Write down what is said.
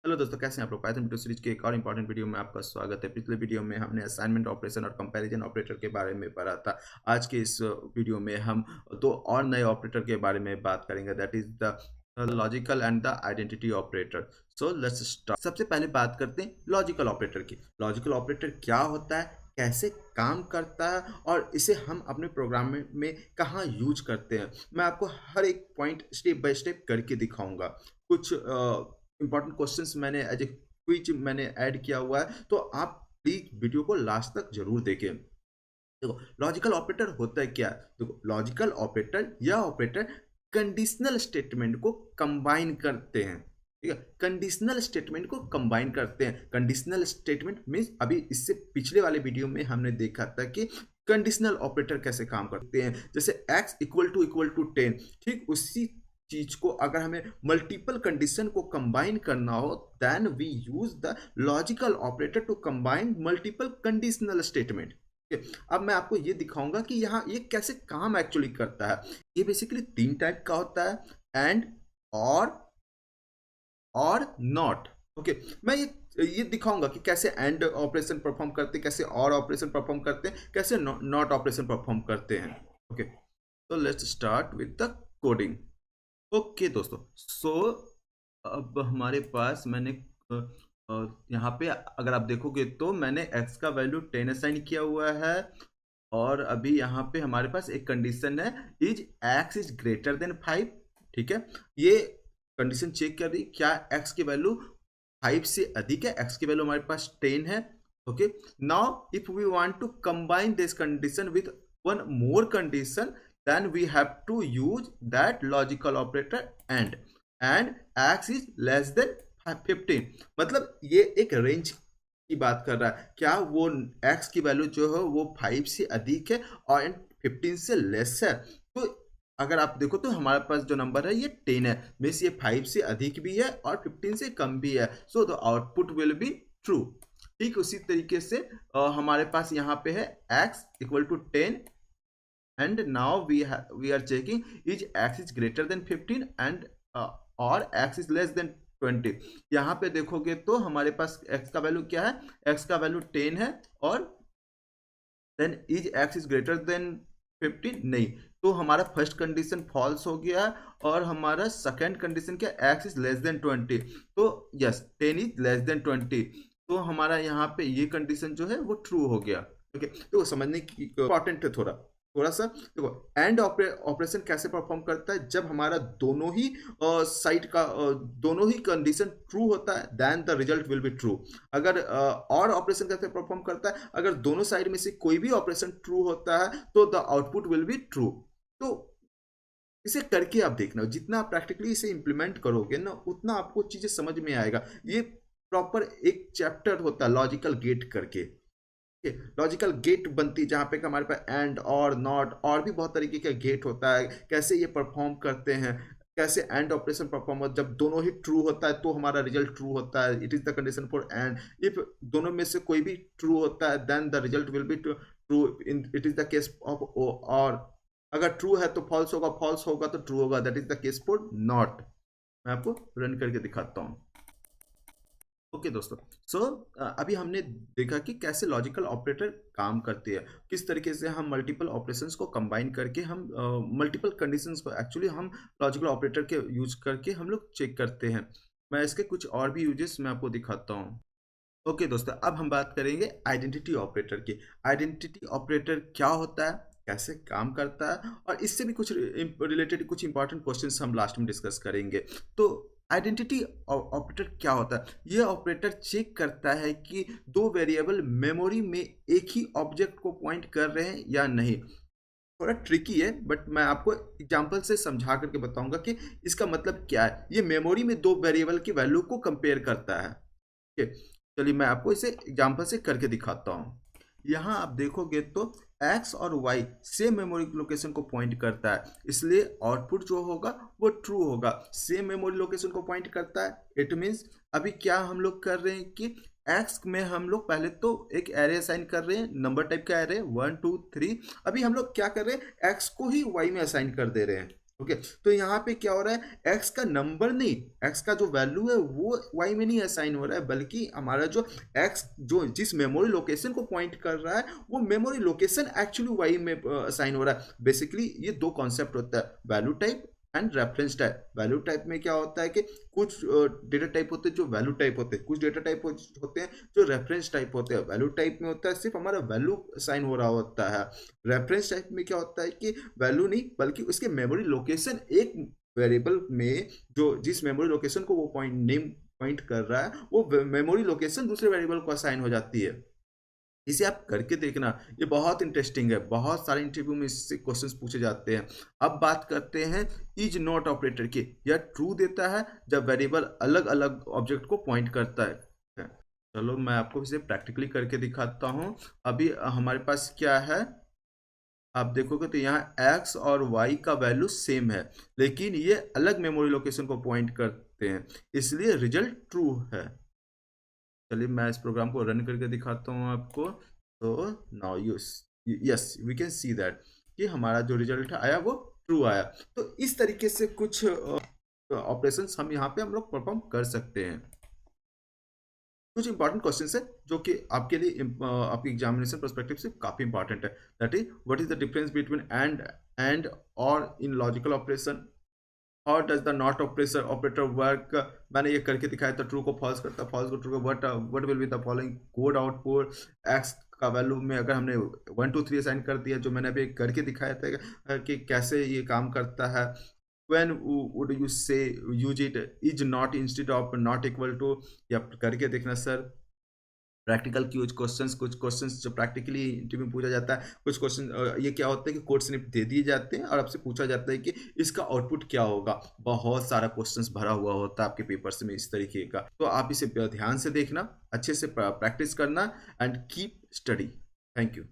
Hello दोस्तों, कैसे हैं आप लोग। पाइथन वीडियो सीरीज के एक और इंपॉर्टेंट वीडियो में आपका स्वागत है। पिछले वीडियो में हमने असाइनमेंट ऑपरेशन और कंपैरिजन ऑपरेटर के बारे में पढ़ा था। आज के इस वीडियो में हम दो और नए ऑपरेटर के बारे में बात करेंगे, that is the logical and the identity operator. So let's start. सबसे पहले बात करते हैं लॉजिकल ऑपरेटर की। लॉजिकल ऑपरेटर क्या होता है, कैसे काम करता है और इसे हम अपने प्रोग्राम में कहाँ यूज करते हैं। मैं आपको हर एक पॉइंट स्टेप बाय स्टेप करके दिखाऊंगा। कुछ इंपॉर्टेंट क्वेश्चंस मैंने एज ए क्विज मैंने ऐड किया हुआ है, तो आप प्लीज वीडियो को लास्ट तक जरूर देखें। देखो, लॉजिकल ऑपरेटर होता है क्या। देखो, लॉजिकल ऑपरेटर या ऑपरेटर कंडीशनल स्टेटमेंट को कंबाइन करते हैं। ठीक है, कंडीशनल स्टेटमेंट को कंबाइन करते हैं। कंडीशनल स्टेटमेंट मींस अभी इससे पिछले वाले वीडियो में हमने देखा था कि कंडीशनल ऑपरेटर कैसे काम करते हैं। जैसे x इक्वल टू 10, ठीक उसी चीज को अगर हमें मल्टीपल कंडीशन को कंबाइन करना हो, then we use the logical operator to combine multiple conditional statement. अब मैं आपको ये दिखाऊंगा कि यहाँ ये कैसे काम एक्चुअली करता है। ये बेसिकली तीन टाइप का होता है, एंड, और नॉट। ओके, मैं ये दिखाऊंगा कि कैसे एंड ऑपरेशन परफॉर्म करते हैं, कैसे और ऑपरेशन परफॉर्म करते हैं, कैसे नॉट ऑपरेशन परफॉर्म करते हैं। ओके, तो let's start with the coding. Okay दोस्तों, सो अब हमारे पास मैंने यहाँ पे अगर आप देखोगे तो मैंने x का वैल्यू 10 असाइन किया हुआ है, और अभी यहाँ पे हमारे पास एक कंडीशन है, is x is greater then 5। ठीक है, ये कंडीशन चेक कर रही क्या x की वैल्यू 5 से अधिक है। x की वैल्यू हमारे पास 10 है। Okay, now if we want to combine this condition with one more condition, then we have to use that logical operator and x is less than 15। मतलब ये एक रेंज की बात कर रहा है, क्या वो x की वैल्यू जो है वो 5 से अधिक है और 15 से लेस है। तो अगर आप देखो तो हमारे पास जो नंबर है ये 10 है, मीन्स ये 5 से अधिक भी है और 15 से कम भी है। So the output will be true. ठीक उसी तरीके से हमारे पास यहाँ पे है x equal to 10, and now we are checking is x is greater than 15 and or x is less than 20। यहाँ पे देखोगे तो हमारे पास x का वैल्यू क्या है, x का वैल्यू 10 है, और then is x is greater than 15 नहीं, तो हमारा फर्स्ट कंडीशन फॉल्स हो गया और हमारा सेकंड कंडीशन क्या, x इज लेस देन 20। तो यस, 10 इज लेस देन 20, तो हमारा यहाँ पे ये कंडीशन जो है वो ट्रू हो गया। ओके, तो समझने की इंपॉर्टेंट है थोड़ा थोड़ा सा। देखो, एंड ऑपरेशन कैसे परफॉर्म करता है, जब हमारा दोनों ही साइड का दोनों ही कंडीशन ट्रू होता है, then the result will be true. अगर और ऑपरेशन कैसे परफॉर्म करता है, अगर दोनों साइड में से कोई भी ऑपरेशन ट्रू होता है तो the output will be true. तो इसे करके आप देखना, जितना आप प्रैक्टिकली इसे इंप्लीमेंट करोगे ना, उतना आपको चीजें समझ में आएगा। ये प्रॉपर एक चैप्टर होता है लॉजिकल गेट करके। लॉजिकल गेट बनती है जहाँ पे हमारे पास एंड और नॉट और भी बहुत तरीके का गेट होता है, कैसे ये परफॉर्म करते हैं, कैसे एंड ऑपरेशन परफॉर्म हो। जब दोनों ही ट्रू होता है तो हमारा रिजल्ट ट्रू होता है, it is the condition for and. इफ दोनों में से कोई भी ट्रू होता है, then the result will be true. It is the case of or अगर ट्रू है तो फॉल्स होगा तो ट्रू होगा, that is the case for not. मैं आपको रन करके दिखाता हूँ। ओके दोस्तों, सो अभी हमने देखा कि कैसे लॉजिकल ऑपरेटर काम करती है, किस तरीके से हम मल्टीपल ऑपरेशंस को कंबाइन करके हम मल्टीपल कंडीशंस को एक्चुअली हम लॉजिकल ऑपरेटर के यूज करके हम लोग चेक करते हैं। मैं इसके कुछ और भी यूजेस मैं आपको दिखाता हूँ। ओके दोस्तों, अब हम बात करेंगे आइडेंटिटी ऑपरेटर की। आइडेंटिटी ऑपरेटर क्या होता है, कैसे काम करता है, और इससे भी कुछ रिलेटेड कुछ इंपॉर्टेंट क्वेश्चंस हम लास्ट में डिस्कस करेंगे। तो आइडेंटिटी ऑपरेटर क्या होता है, यह ऑपरेटर चेक करता है कि दो वेरिएबल मेमोरी में एक ही ऑब्जेक्ट को पॉइंट कर रहे हैं या नहीं। थोड़ा ट्रिकी है, बट मैं आपको एग्जांपल से समझा करके बताऊंगा कि इसका मतलब क्या है। ये मेमोरी में दो वेरिएबल की वैल्यू को कंपेयर करता है। ठीक है, चलिए मैं आपको इसे एग्जांपल से करके दिखाता हूँ। यहाँ आप देखोगे तो x और y सेम मेमोरी लोकेशन को पॉइंट करता है, इसलिए आउटपुट जो होगा वो ट्रू होगा। सेम मेमोरी लोकेशन को पॉइंट करता है, इट मीन्स अभी क्या हम लोग कर रहे हैं कि x में हम लोग पहले तो एक एरे असाइन कर रहे हैं, नंबर टाइप का एरे 1 2 3। अभी हम लोग क्या कर रहे हैं, x को ही y में असाइन कर दे रहे हैं। ओके, तो यहाँ पे क्या हो रहा है, एक्स का नंबर नहीं, एक्स का जो वैल्यू है वो वाई में नहीं असाइन हो रहा है, बल्कि हमारा जो एक्स जो जिस मेमोरी लोकेशन को पॉइंट कर रहा है वो मेमोरी लोकेशन एक्चुअली वाई में असाइन हो रहा है। बेसिकली ये दो कॉन्सेप्ट होता है, value type and reference type. Value type में क्या होता है कि कुछ डेटा टाइप होते हैं जो वैल्यू टाइप होते हैं, कुछ डेटा टाइप होते हैं जो रेफरेंस टाइप होते हैं। वैल्यू टाइप में होता है सिर्फ हमारा वैल्यू साइन हो रहा होता है। रेफरेंस टाइप में क्या होता है कि वैल्यू नहीं बल्कि उसके मेमोरी लोकेशन एक वेरिएबल में जो जिस मेमोरी लोकेशन को वो पॉइंट नेम पॉइंट कर रहा है वो मेमोरी लोकेशन दूसरे वेरिएबल को असाइन हो जाती है। इसे आप करके देखना, ये बहुत इंटरेस्टिंग है, बहुत सारे इंटरव्यू में इससे क्वेश्चंस पूछे जाते हैं। अब बात करते हैं इज नॉट ऑपरेटर की। यह ट्रू देता है जब वेरिएबल अलग अलग ऑब्जेक्ट को पॉइंट करता है। चलो मैं आपको इसे प्रैक्टिकली करके दिखाता हूँ। अभी हमारे पास क्या है, आप देखोगे तो यहाँ x और y का वैल्यू सेम है, लेकिन ये अलग मेमोरी लोकेशन को पॉइंट करते हैं, इसलिए रिजल्ट ट्रू है। चलिए मैं इस प्रोग्राम को रन करके दिखाता हूँ आपको। तो now yes we can see that कि हमारा जो रिजल्ट आया वो ट्रू आया। तो इस तरीके से कुछ ऑपरेशंस हम यहाँ पे हम लोग परफॉर्म कर सकते हैं। कुछ इंपॉर्टेंट क्वेश्चंस है जो कि आपके लिए आपकी एग्जामिनेशन पर्सपेक्टिव से काफी इंपॉर्टेंट है। That is what is the difference between and और in logical operation. How does the not operator work. मैंने ये करके दिखाया था, ट्रू को फॉल्स करता, फॉल्स को ट्रू को what will be the following code output. X का वैल्यू में अगर हमने 1 2 3 असाइन कर दिया, जो मैंने अभी करके दिखाया था कि कैसे ये काम करता है। when would you say use it is not instead of not equal to। या करके देखना सर। प्रैक्टिकल क्वेश्चंस, कुछ क्वेश्चंस जो प्रैक्टिकली इंटरव्यू में पूछा जाता है, कुछ क्वेश्चन ये क्या होता है कि कोड स्निप दे दिए जाते हैं और आपसे पूछा जाता है कि इसका आउटपुट क्या होगा। बहुत सारा क्वेश्चंस भरा हुआ होता है आपके पेपर्स में इस तरीके का। तो आप इसे ध्यान से देखना, अच्छे से प्रैक्टिस करना and keep study. Thank you.